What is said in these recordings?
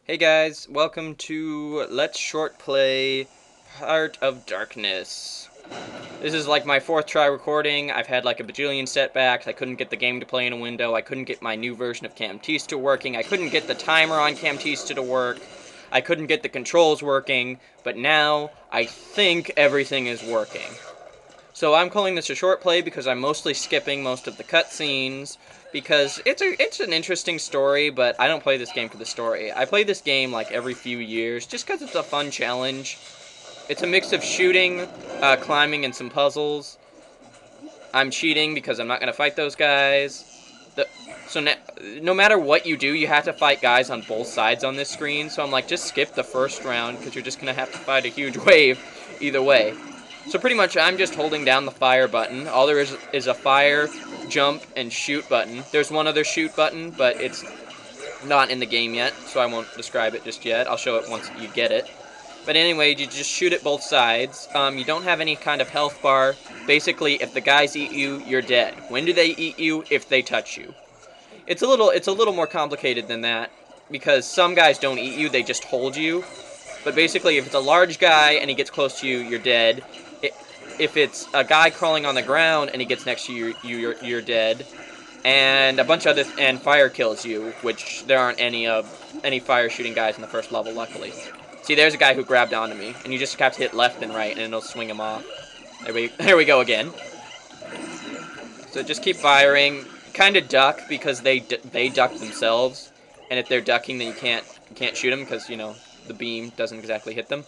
Hey guys, welcome to Let's Short Play Heart of Darkness. This is like my fourth try recording. I've had like a bajillion setbacks. I couldn't get the game to play in a window. I couldn't get my new version of Camtasia working. I couldn't get the timer on Camtasia to work. I couldn't get the controls working. But now, I think everything is working. So I'm calling this a short play because I'm mostly skipping most of the cutscenes, because it's an interesting story, but I don't play this game for the story. I play this game like every few years just because it's a fun challenge. It's a mix of shooting, climbing, and some puzzles. I'm cheating because I'm not going to fight those guys. No matter what you do, you have to fight guys on both sides on this screen, so I'm like, just skip the first round because you're just going to have to fight a huge wave either way. So pretty much I'm just holding down the fire button. All there is a fire, jump, and shoot button. There's one other shoot button, but it's not in the game yet, so I won't describe it just yet. I'll show it once you get it. But anyway, you just shoot at both sides. You don't have any kind of health bar. Basically, if the guys eat you, you're dead. When do they eat you? If they touch you. It's a little more complicated than that, because some guys don't eat you, they just hold you. But basically, if it's a large guy and he gets close to you, you're dead. If it's a guy crawling on the ground and he gets next to you, you're dead. And a bunch of and fire kills you, which there aren't any fire shooting guys in the first level, luckily. See, there's a guy who grabbed onto me, and you just have to hit left and right, and it'll swing him off. There we go again. So just keep firing. Kind of duck because they duck themselves, and if they're ducking, then you can't shoot them because the beam doesn't exactly hit them.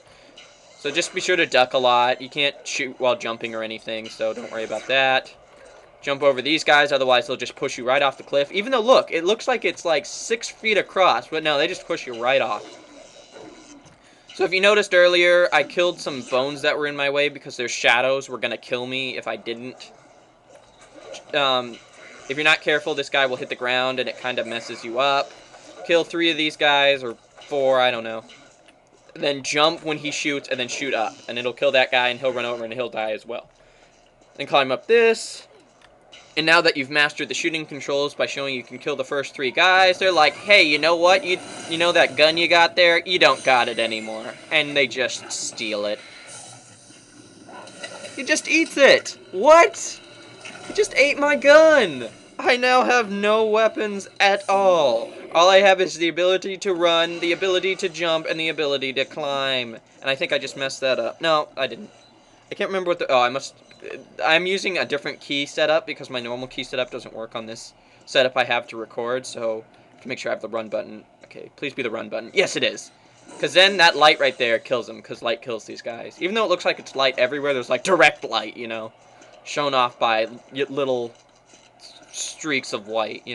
So just be sure to duck a lot. You can't shoot while jumping or anything, so don't worry about that. Jump over these guys, otherwise they'll just push you right off the cliff. Even though, look, it looks like it's like 6 feet across, but no, they just push you right off. So if you noticed earlier, I killed some bones that were in my way because their shadows were going to kill me if I didn't. If you're not careful, this guy will hit the ground and it kind of messes you up. Kill 3 of these guys, or 4, I don't know. Then jump when he shoots, and then shoot up. And it'll kill that guy, and he'll run over, and he'll die as well. Then climb up this. And now that you've mastered the shooting controls by showing you can kill the first 3 guys, they're like, hey, you know what? You know that gun you got there? You don't got it anymore. And they just steal it. He just eats it! What? He just ate my gun! I now have no weapons at all. All I have is the ability to run, the ability to jump, and the ability to climb. And I think I just messed that up. No, I didn't. I can't remember what the... Oh, I'm using a different key setup because my normal key setup doesn't work on this setup I have to record, so to make sure I have the run button. Okay, please be the run button. Yes, it is. Because then that light right there kills them, because light kills these guys. Even though it looks like it's light everywhere, there's like direct light, shown off by little streaks of white,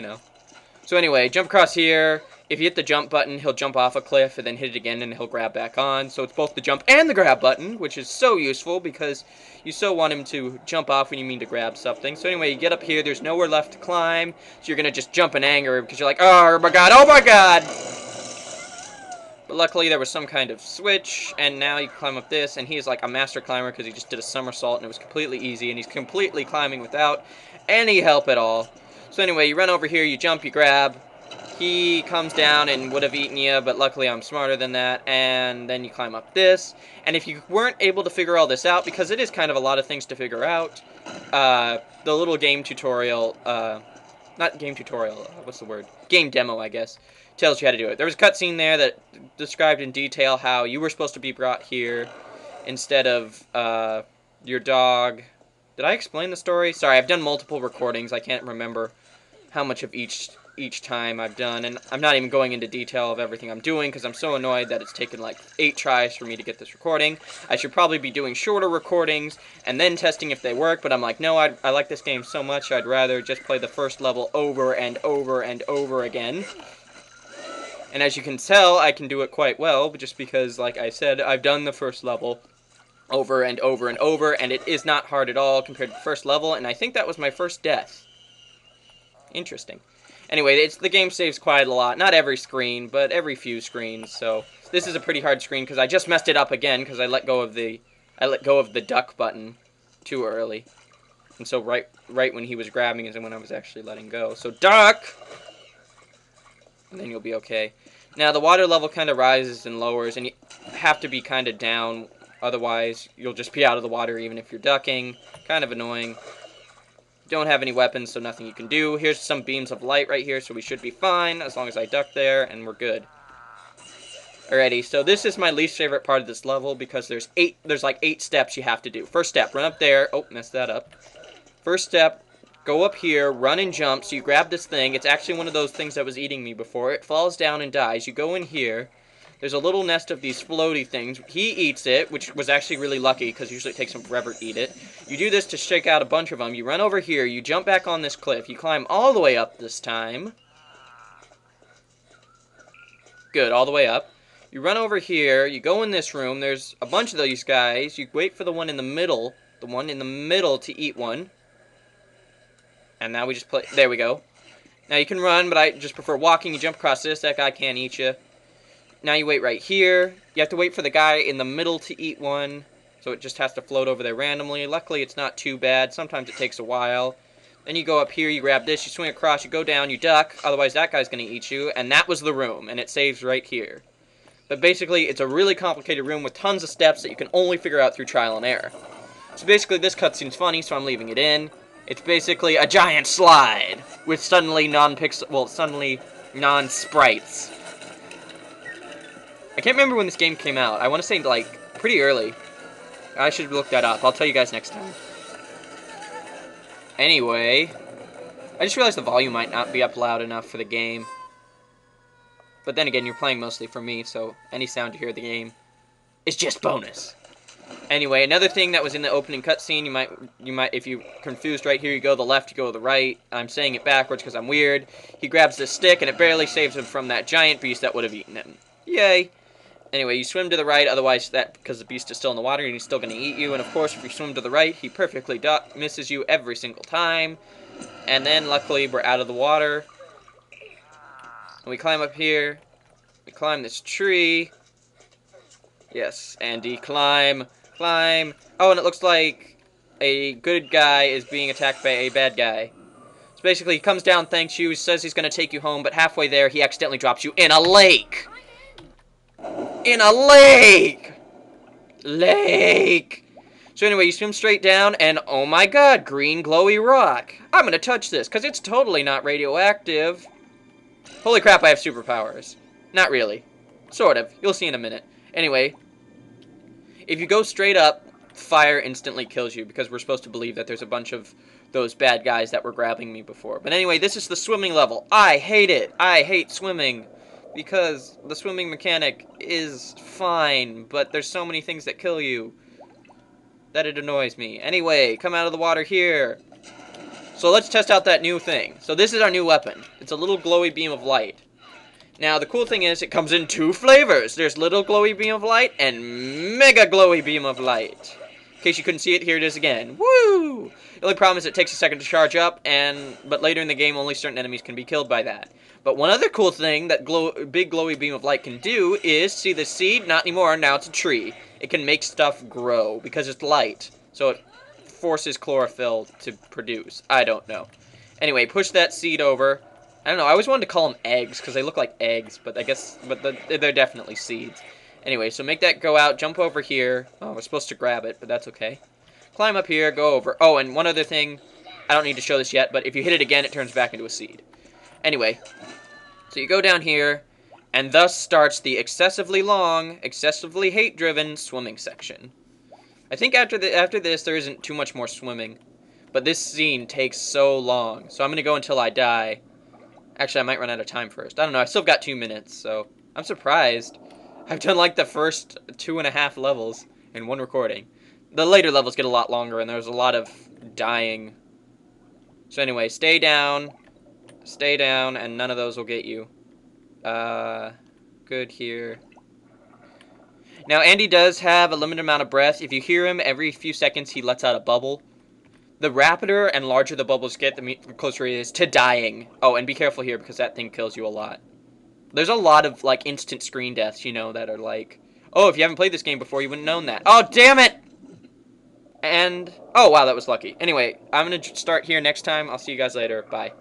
So anyway, jump across here. If you hit the jump button, he'll jump off a cliff and then hit it again and he'll grab back on. So it's both the jump and the grab button, which is so useful because you so want him to jump off when you mean to grab something. So anyway, you get up here, there's nowhere left to climb, so you're going to just jump in anger because you're like, oh my god, oh my god! But luckily there was some kind of switch, and now you climb up this, and he's like a master climber because he just did a somersault and it was completely easy, and he's completely climbing without any help at all. So anyway, you run over here, you jump, you grab. He comes down and would have eaten you, but luckily I'm smarter than that. And then you climb up this. And if you weren't able to figure all this out, because it is kind of a lot of things to figure out, the little game tutorial, not game tutorial, what's the word? Game demo, I guess, tells you how to do it. There was a cutscene there that described in detail how you were supposed to be brought here instead of your dog. Did I explain the story? Sorry, I've done multiple recordings. I can't remember how much of each time I've done, and I'm not even going into detail of everything I'm doing because I'm so annoyed that it's taken like 8 tries for me to get this recording. I should probably be doing shorter recordings and then testing if they work, but I'm like, no, I like this game so much I'd rather just play the first level over and over and over again. And as you can tell, I can do it quite well, just because, like I said, I've done the first level over and over and over, and it is not hard at all compared to the first level, and I think that was my first death. Interesting. Anyway, the game saves quite a lot. Not every screen, but every few screens. So this is a pretty hard screen because I just messed it up again because I let go of the duck button too early. And so right when he was grabbing is when I was actually letting go. So duck. and then you'll be okay. Now, the water level kind of rises and lowers, and you have to be kind of down. Otherwise, you'll just be out of the water even if you're ducking. Kind of annoying. Don't have any weapons, so nothing you can do. Here's some beams of light right here, so we should be fine as long as I duck there, and we're good. Alrighty, so this is my least favorite part of this level because there's like 8 steps you have to do. First step, run up there. Oh, messed that up. First step, go up here, run and jump. So you grab this thing. It's actually one of those things that was eating me before. It falls down and dies. You go in here. There's a little nest of these floaty things. He eats it, which was actually really lucky because usually it takes him forever to eat it. You do this to shake out a bunch of them. You run over here. You jump back on this cliff. You climb all the way up this time. Good, all the way up. You run over here, you go in this room, there's a bunch of these guys, you wait for the one in the middle to eat one. And now we just play, there we go. Now you can run, but I just prefer walking, you jump across this, that guy can't eat you. Now you wait right here, you have to wait for the guy in the middle to eat one, so it just has to float over there randomly. Luckily it's not too bad, sometimes it takes a while. Then you go up here, you grab this, you swing across, you go down, you duck, otherwise that guy's going to eat you, and that was the room, and it saves right here. But basically, it's a really complicated room with tons of steps that you can only figure out through trial and error. So basically, this cutscene's funny, so I'm leaving it in. It's basically a giant slide with suddenly non-sprites. I can't remember when this game came out. I want to say, like, pretty early. I should look that up. I'll tell you guys next time. Anyway, I just realized the volume might not be up loud enough for the game. But then again, you're playing mostly for me, so any sound you hear of the game is just bonus. Anyway, another thing that was in the opening cutscene, you might, if you're confused right here, you go to the left, you go to the right. I'm saying it backwards because I'm weird. He grabs this stick, and it barely saves him from that giant beast that would have eaten him. Yay! Anyway, you swim to the right, otherwise because the beast is still in the water, and he's still going to eat you. And of course, if you swim to the right, he perfectly misses you every single time. And then, luckily, we're out of the water. And we climb up here, we climb this tree, yes, Andy, climb, oh, and it looks like a good guy is being attacked by a bad guy. So basically, he comes down, thanks you, says he's going to take you home, but halfway there, he accidentally drops you in a lake! In a lake! Lake! So anyway, you swim straight down, and oh my god, green glowy rock. I'm going to touch this, because it's totally not radioactive. Holy crap, I have superpowers. Not really. Sort of. You'll see in a minute. Anyway, if you go straight up, fire instantly kills you because we're supposed to believe that there's a bunch of those bad guys that were grabbing me before. But anyway, this is the swimming level. I hate it. I hate swimming because the swimming mechanic is fine, but there's so many things that kill you that it annoys me. Anyway, come out of the water here. So let's test out that new thing. So this is our new weapon. It's a little glowy beam of light. Now, the cool thing is it comes in 2 flavors. There's little glowy beam of light and mega glowy beam of light. In case you couldn't see it, here it is again. Woo! The only problem is it takes a second to charge up, but later in the game, only certain enemies can be killed by that. But one other cool thing that big glowy beam of light can do is, see the seed? Not anymore, now it's a tree. It can make stuff grow because it's light. So it forces chlorophyll to produce. I don't know. Anyway, push that seed over. I don't know, I always wanted to call them eggs because they look like eggs, but I guess they're definitely seeds. Anyway, so make that go out, jump over here. Oh, we're supposed to grab it, but that's okay. Climb up here, go over. Oh, and one other thing, I don't need to show this yet, but if you hit it again, it turns back into a seed. Anyway, so you go down here, and thus starts the excessively long, excessively hate-driven swimming section. I think after this, there isn't too much more swimming. But this scene takes so long. So I'm going to go until I die. Actually, I might run out of time first. I don't know. I've still got 2 minutes, so I'm surprised. I've done like the first 2.5 levels in one recording. The later levels get a lot longer, and there's a lot of dying. So anyway, stay down, and none of those will get you. Good here. Now, Andy does have a limited amount of breath. If you hear him, every few seconds he lets out a bubble. The rapider and larger the bubbles get, the closer he is to dying. Oh, and be careful here, because that thing kills you a lot. There's a lot of, like, instant screen deaths, you know, that are like, oh, if you haven't played this game before, you wouldn't have known that. Oh, damn it! And, oh, wow, that was lucky. Anyway, I'm going to start here next time. I'll see you guys later. Bye.